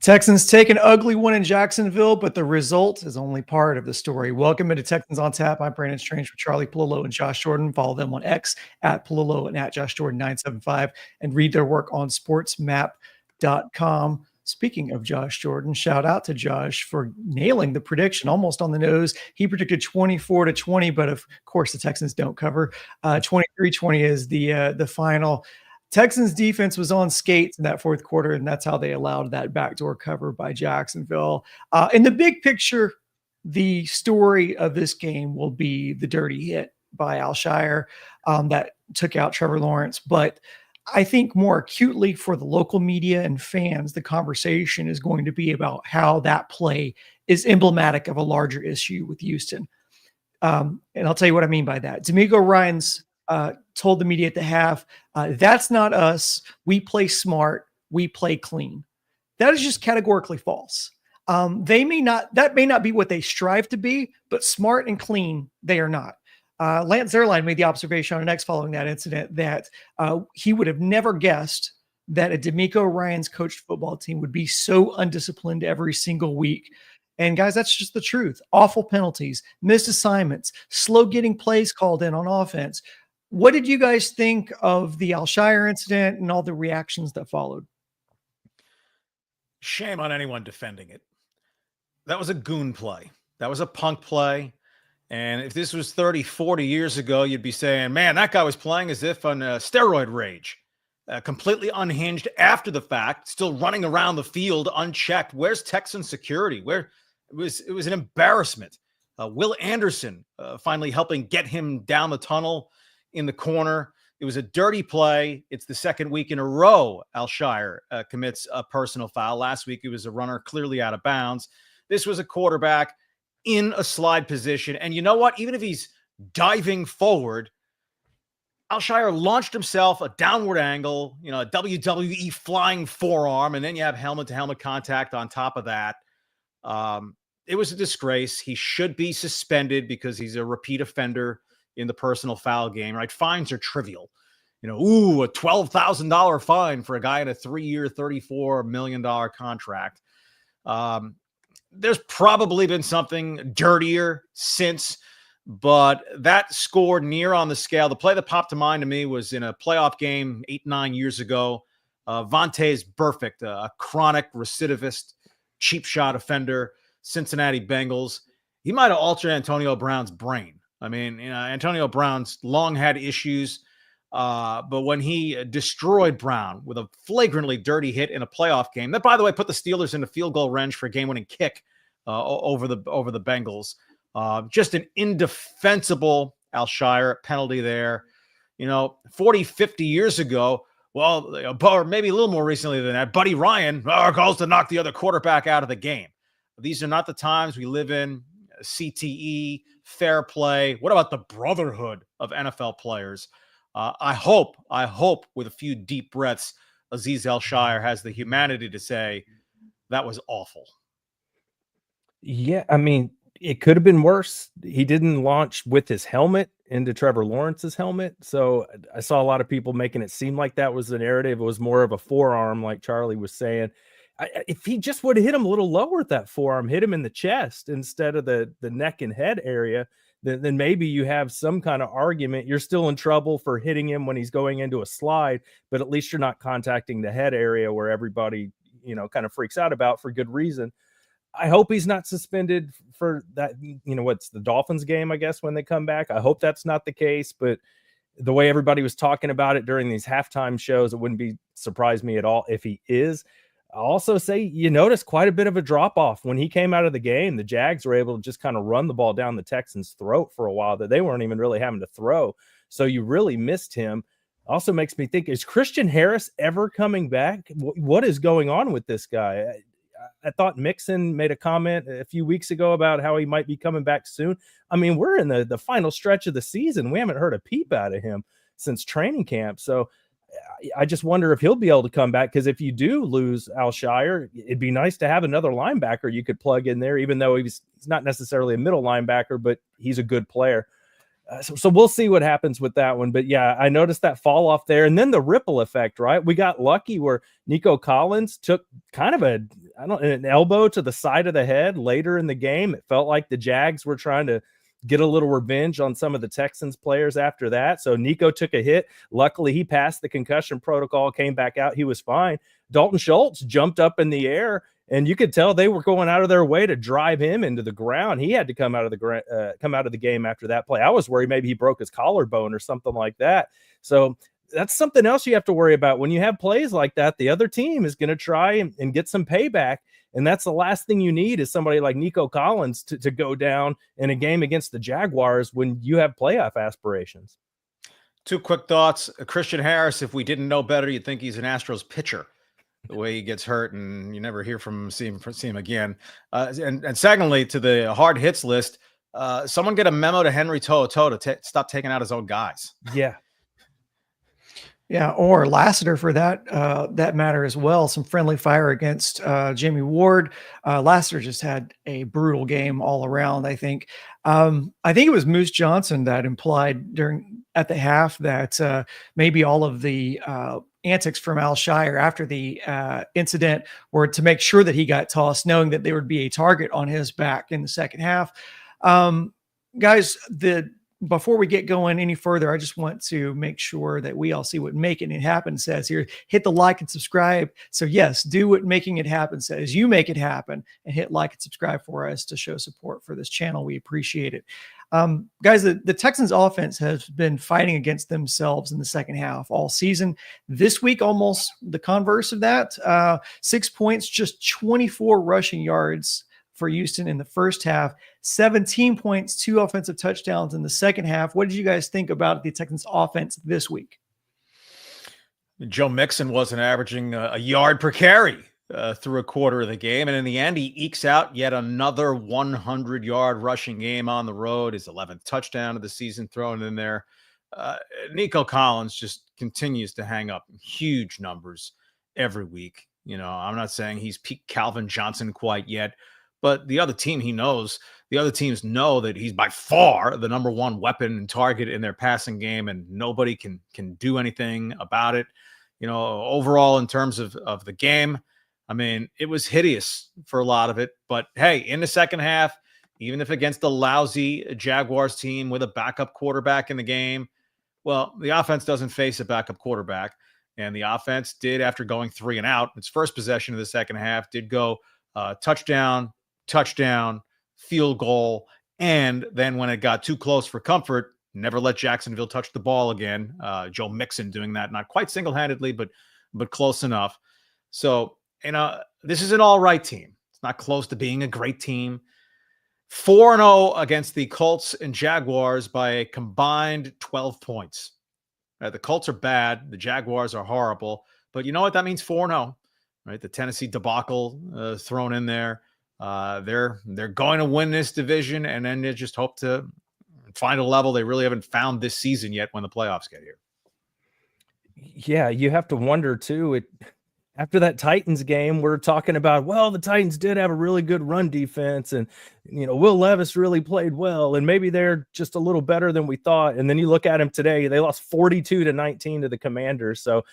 Texans take an ugly one in Jacksonville, but the result is only part of the story. Welcome into Texans on Tap. I'm Brandon Strange with Charlie Palillo and Josh Jordan. Follow them on X at Palillo and at Josh Jordan 975 and read their work on sportsmap.com. Speaking of Josh Jordan, shout out to Josh for nailing the prediction almost on the nose. He predicted 24-20, but of course the Texans don't cover. 23-20 is the final. Texans defense was on skates in that fourth quarter, and that's how they allowed that backdoor cover by Jacksonville. In the big picture, the story of this game will be the dirty hit by Al-Shaair that took out Trevor Lawrence. But I think more acutely for the local media and fans, the conversation is going to be about how that play is emblematic of a larger issue with Houston. And I'll tell you what I mean by that. D'Amico Ryans told the media at the half, that's not us. We play smart. We play clean. That is just categorically false. That may not be what they strive to be, but smart and clean, they are not. Lance Zierlein made the observation on an X following that incident that he would have never guessed that a D'Amico Ryans coached football team would be so undisciplined every single week. And guys, that's just the truth. Awful penalties, missed assignments, slow getting plays called in on offense. What did you guys think of the Al-Shaair incident and all the reactions that followed? Shame on anyone defending it. That was a goon play. That was a punk play. And if this was 30, 40 years ago, you'd be saying, man, that guy was playing as if on a steroid rage, completely unhinged after the fact, still running around the field unchecked. Where's Texan security? It was an embarrassment. Will Anderson finally helping get him down the tunnel in the corner. It was a dirty play. It's the second week in a row Al-Shaair commits a personal foul. Last week, it was a runner clearly out of bounds. This was a quarterback in a slide position. And you know what? Even if he's diving forward, Al-Shaair launched himself a downward angle, a WWE flying forearm, and then you have helmet-to-helmet contact on top of that. It was a disgrace. He should be suspended because he's a repeat offender in the personal foul game, right? Fines are trivial. A $12,000 fine for a guy in a 3-year, $34 million contract. There's probably been something dirtier since, but that scored near on the scale. The play that popped to mind to me was in a playoff game 8-9 years ago. Vontaze Burfict, a chronic recidivist, cheap shot offender, Cincinnati Bengals. He might have altered Antonio Brown's brain. I mean, Antonio Brown's long had issues, but when he destroyed Brown with a flagrantly dirty hit in a playoff game, that, by the way, put the Steelers in the field goal range for a game-winning kick over the Bengals. Just an indefensible Al-Shaair penalty there. 40, 50 years ago, or maybe a little more recently than that, Buddy Ryan calls to knock the other quarterback out of the game. These are not the times we live in. CTE, fair play. What about the brotherhood of NFL players? I hope with a few deep breaths, Azeez Al-Shaair has the humanity to say that was awful. Yeah, I mean, it could have been worse. He didn't launch with his helmet into Trevor Lawrence's helmet. So I saw a lot of people making it seem like that was the narrative. It was more of a forearm, like Charlie was saying. If he just would have hit him a little lower with that forearm, hit him in the chest instead of the neck and head area, then maybe you have some kind of argument. You're still in trouble for hitting him when he's going into a slide, but at least you're not contacting the head area where everybody, kind of freaks out about for good reason. I hope he's not suspended for that. What's the Dolphins game, I guess, when they come back. I hope that's not the case, but the way everybody was talking about it during these halftime shows, it wouldn't surprise me at all if he is. I'll also say you notice quite a bit of a drop-off. When he came out of the game, the Jags were able to just kind of run the ball down the Texans' throat for a while that they weren't even really having to throw. So you really missed him. Also makes me think, is Christian Harris ever coming back? What is going on with this guy? I thought Mixon made a comment a few weeks ago about how he might be coming back soon. I mean, we're in the final stretch of the season. We haven't heard a peep out of him since training camp. So I just wonder if he'll be able to come back, because if you do lose Al-Shaair, it'd be nice to have another linebacker you could plug in there, even though he's not necessarily a middle linebacker, but he's a good player. So we'll see what happens with that one. But yeah, I noticed that fall off there. And then the ripple effect, right? We got lucky where Nico Collins took kind of an elbow to the side of the head later in the game. It felt like the Jags were trying to get a little revenge on some of the Texans players after that. So Nico took a hit. Luckily, he passed the concussion protocol, came back out. He was fine. Dalton Schultz jumped up in the air, and you could tell they were going out of their way to drive him into the ground. He had to come out of the game after that play. I was worried maybe he broke his collarbone or something like that. So that's something else you have to worry about. When you have plays like that, the other team is going to try and get some payback. And that's the last thing you need is somebody like Nico Collins to go down in a game against the Jaguars when you have playoff aspirations. Two quick thoughts. Christian Harris, if we didn't know better, you'd think he's an Astros pitcher. The way he gets hurt and you never hear from him, see him again. And secondly, to the hard hits list, someone get a memo to Henry To'oTo'o to stop taking out his own guys. Yeah. Yeah, or Lassiter for that matter as well. Some friendly fire against Jamie Ward. Lassiter just had a brutal game all around. I think it was Moose Johnson that implied at the half that maybe all of the antics from Al-Shaair after the incident were to make sure that he got tossed, knowing that there would be a target on his back in the second half. Guys, before we get going any further, I just want to make sure that we all see what Making It Happen says here. Hit the like and subscribe. So yes, do what Making It Happen says. You make it happen and hit like and subscribe for us to show support for this channel. We appreciate it. Guys, the Texans offense has been fighting against themselves in the second half all season. This week, almost the converse of that. 6 points, just 24 rushing yards for Houston in the first half, 17 points, 2 offensive touchdowns in the second half. What did you guys think about the Texans offense this week? Joe Mixon wasn't averaging a yard per carry through a quarter of the game. And in the end, he ekes out yet another 100-yard rushing game on the road, his 11th touchdown of the season thrown in there. Nico Collins just continues to hang up huge numbers every week. You know, I'm not saying he's peak Calvin Johnson quite yet, but the other team, the other teams know that he's by far the number one weapon and target in their passing game, and nobody can do anything about it. You know, overall, in terms of the game, I mean, it was hideous for a lot of it. But hey, in the second half, even if against a lousy Jaguars team with a backup quarterback in the game, well, the offense doesn't face a backup quarterback. And the offense did, after going 3 and out, its first possession of the second half, did go touchdown, field goal, and then when it got too close for comfort, never let Jacksonville touch the ball again. Joe Mixon doing that, not quite single-handedly, but close enough. So, you know, this is an all-right team. It's not close to being a great team. 4-0 against the Colts and Jaguars by a combined 12 points. The Colts are bad. The Jaguars are horrible. But you know what? That means 4-0, right? The Tennessee debacle thrown in there. They're going to win this division, and then they just hope to find a level they really haven't found this season yet when the playoffs get here. Yeah, you have to wonder too. After that Titans game, we're talking about, well, the Titans did have a really good run defense, and you know, Will Levis really played well, and maybe they're just a little better than we thought. And then you look at them today; they lost 42-19 to the Commanders. So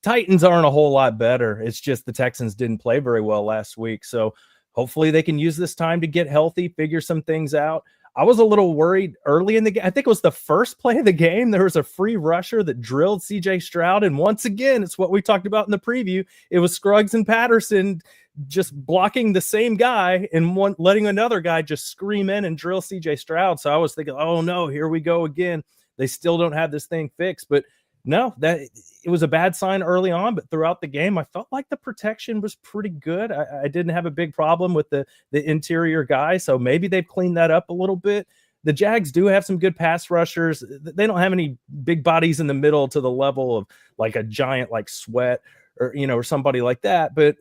Titans aren't a whole lot better. It's just the Texans didn't play very well last week. So hopefully they can use this time to get healthy, figure some things out. I was a little worried early in the game. I think it was the first play of the game. There was a free rusher that drilled CJ Stroud. And once again, it's what we talked about in the preview. It was Scruggs and Patterson just blocking the same guy and letting another guy just scream in and drill CJ Stroud. So I was thinking, oh no, here we go again. They still don't have this thing fixed. But no, that it was a bad sign early on, but throughout the game, I felt like the protection was pretty good. I didn't have a big problem with the interior guy, so maybe they've cleaned that up a little bit. The Jags do have some good pass rushers. They don't have any big bodies in the middle to the level of like a giant like Sweat or somebody like that, but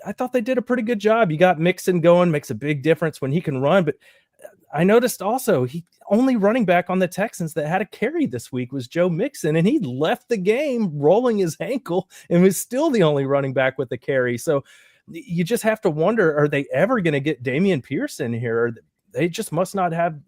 I thought they did a pretty good job. You got Mixon going, makes a big difference when he can run, but I noticed also he only running back on the Texans that had a carry this week was Joe Mixon, and he left the game rolling his ankle and was still the only running back with the carry. So you just have to wonder, are they ever going to get Damian Pierce in here? They just must not have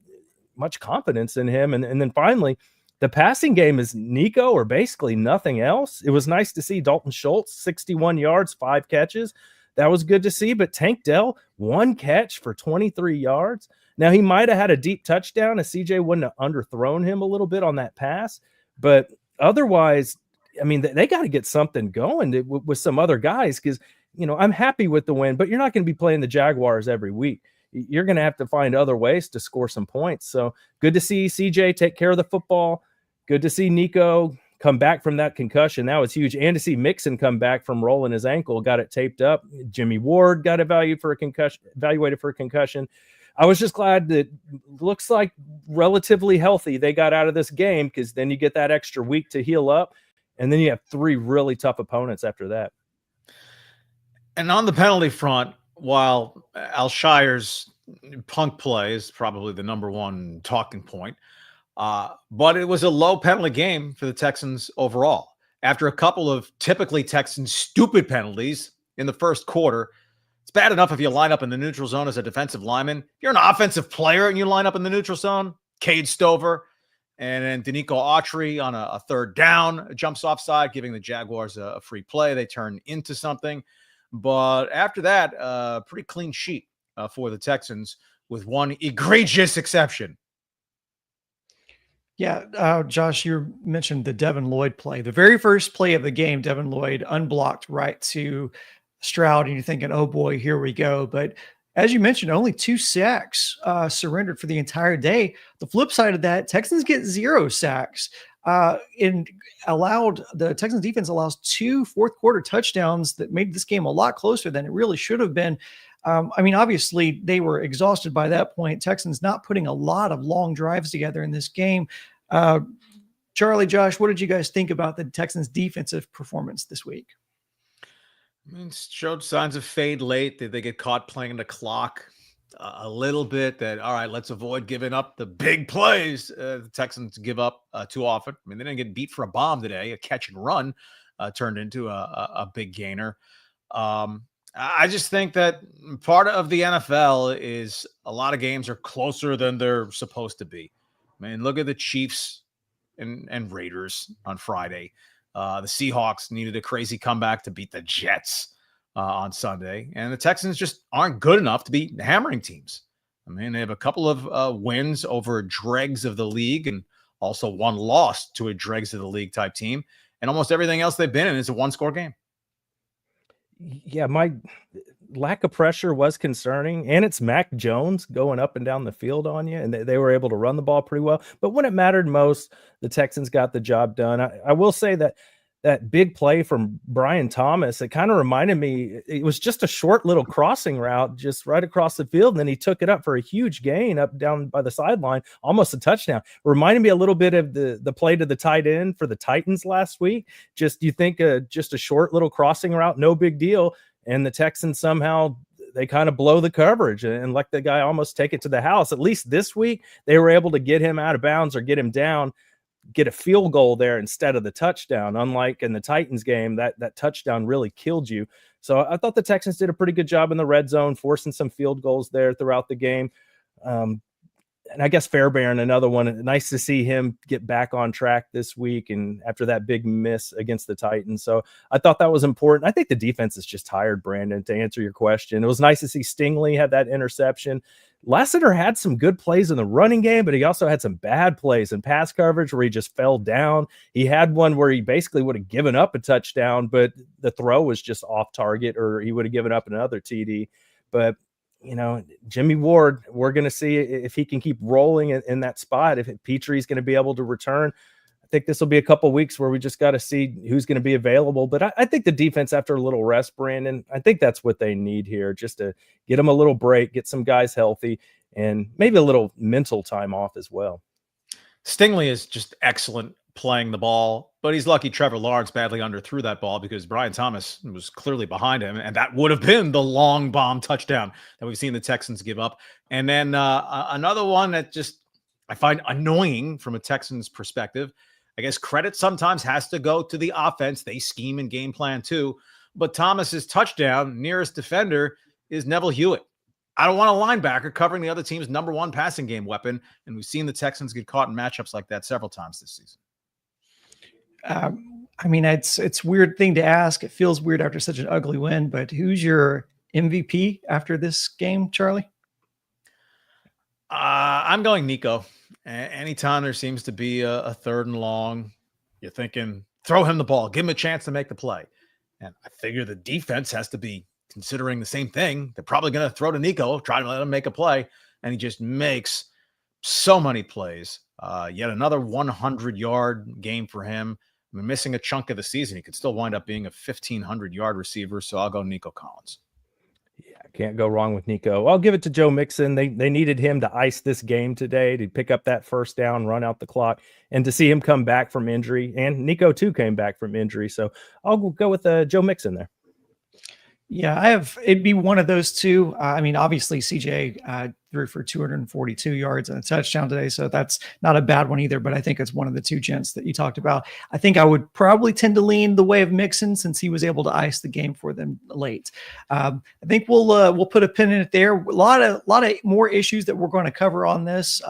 much confidence in him. And then finally, the passing game is Nico or basically nothing else. It was nice to see Dalton Schultz, 61 yards, 5 catches. that was good to see. But Tank Dell, 1 catch for 23 yards. Now, he might have had a deep touchdown if CJ wouldn't have underthrown him a little bit on that pass. But otherwise, I mean, they got to get something going with some other guys, because, I'm happy with the win, but you're not going to be playing the Jaguars every week. You're going to have to find other ways to score some points. So good to see CJ take care of the football. Good to see Nico come back from that concussion. That was huge. And to see Mixon come back from rolling his ankle, got it taped up. Jimmy Ward got evaluated for a concussion. I was just glad that looks like relatively healthy they got out of this game, because then you get that extra week to heal up. And then you have 3 really tough opponents after that. And on the penalty front, while Al-Shaair's punk play is probably the number one talking point, but it was a low penalty game for the Texans overall. After a couple of typically Texans stupid penalties in the first quarter, it's bad enough if you line up in the neutral zone as a defensive lineman. If you're an offensive player and you line up in the neutral zone, Cade Stover and then Danico Autry on a third down jumps offside, giving the Jaguars a free play. They turn into something. But after that, pretty clean sheet for the Texans, with one egregious exception. Yeah, Josh, you mentioned the Devin Lloyd play. The very first play of the game, Devin Lloyd unblocked right to Stroud, and you're thinking, oh boy, here we go. But as you mentioned, only 2 sacks surrendered for the entire day. The flip side of that, Texans get 0 sacks. And the Texans defense allows 2 fourth-quarter touchdowns that made this game a lot closer than it really should have been. Obviously, they were exhausted by that point. Texans not putting a lot of long drives together in this game. Charlie, Josh, what did you guys think about the Texans' defensive performance this week? It showed signs of fade late. Did they get caught playing the clock a little bit? That, all right, let's avoid giving up the big plays the Texans give up too often. They didn't get beat for a bomb today. A catch and run turned into a big gainer. I just think that part of the NFL is a lot of games are closer than they're supposed to be. Look at the Chiefs and Raiders on Friday. The Seahawks needed a crazy comeback to beat the Jets on Sunday. And the Texans just aren't good enough to be hammering teams. They have a couple of wins over dregs of the league, and also one loss to a dregs of the league type team. And almost everything else they've been in is a 1-score game. Yeah, my lack of pressure was concerning, and it's Mac Jones going up and down the field on you, and they were able to run the ball pretty well. But when it mattered most, the Texans got the job done. I will say that big play from Brian Thomas, it kind of reminded me, it was just a short little crossing route just right across the field, and then he took it up for a huge gain up down by the sideline, almost a touchdown. Reminded me a little bit of the play to the tight end for the Titans last week. Just, you think just a short little crossing route, no big deal, and the Texans somehow they kind of blow the coverage and let the guy almost take it to the house. At least this week, they were able to get him out of bounds or get him down, get a field goal there instead of the touchdown. Unlike in the Titans game, that touchdown really killed you. So I thought the Texans did a pretty good job in the red zone, forcing some field goals there throughout the game. And I guess Fairbairn, another one. Nice to see him get back on track this week and after that big miss against the Titans. So I thought that was important. I think the defense is just tired, Brandon, to answer your question. It was nice to see Stingley have that interception. Lassiter had some good plays in the running game, but he also had some bad plays in pass coverage where he just fell down. He had one where he basically would have given up a touchdown, but the throw was just off target, or he would have given up another TD. But Jimmy Ward, we're going to see if he can keep rolling in that spot, if Petrie's going to be able to return. I think this will be a couple of weeks where we just got to see who's going to be available. But I think the defense, after a little rest, Brandon, I think that's what they need here, just to get them a little break, get some guys healthy, and maybe a little mental time off as well. Stingley is just excellent playing the ball, but he's lucky Trevor Lawrence badly underthrew that ball, because Brian Thomas was clearly behind him, and that would have been the long bomb touchdown that we've seen the Texans give up. And then another one that just I find annoying from a Texans perspective. I guess credit sometimes has to go to the offense. They scheme and game plan too, but Thomas's touchdown, nearest defender is Neville Hewitt. I don't want a linebacker covering the other team's number one passing game weapon, and we've seen the Texans get caught in matchups like that several times this season. I mean, it's weird thing to ask. It feels weird after such an ugly win, but who's your MVP after this game, Charlie? I'm going Nico. Anytime there seems to be a third and long, you're thinking, throw him the ball, give him a chance to make the play. And I figure the defense has to be considering the same thing. They're probably going to throw to Nico, try to let him make a play. And he just makes so many plays. Yet another 100-yard game for him. I mean, missing a chunk of the season, he could still wind up being a 1,500-yard receiver. So I'll go Nico Collins. Yeah, can't go wrong with Nico. I'll give it to Joe Mixon. They needed him to ice this game today, to pick up that first down, run out the clock, and to see him come back from injury. And Nico too came back from injury. So I'll go with Joe Mixon there. Yeah, it'd be one of those two. I mean, obviously CJ threw for 242 yards and a touchdown today, so that's not a bad one either. But I think it's one of the two gents that you talked about. I think I would probably tend to lean the way of Mixon since he was able to ice the game for them late. I think we'll put a pin in it there. A lot of more issues that we're going to cover on this.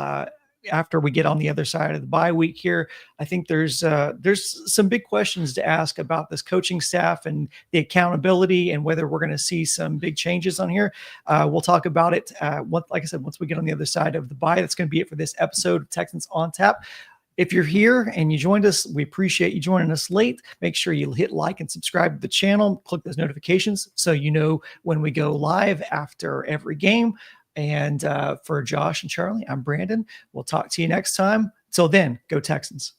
After we get on the other side of the bye week here, I think there's some big questions to ask about this coaching staff and the accountability and whether we're going to see some big changes on here. We'll talk about it. Like I said, once we get on the other side of the bye, that's going to be it for this episode of Texans on Tap. If you're here and you joined us, we appreciate you joining us late. Make sure you hit like and subscribe to the channel. Click those notifications so you know when we go live after every game. And for Josh and Charlie, I'm Brandon. We'll talk to you next time. Till then, go Texans.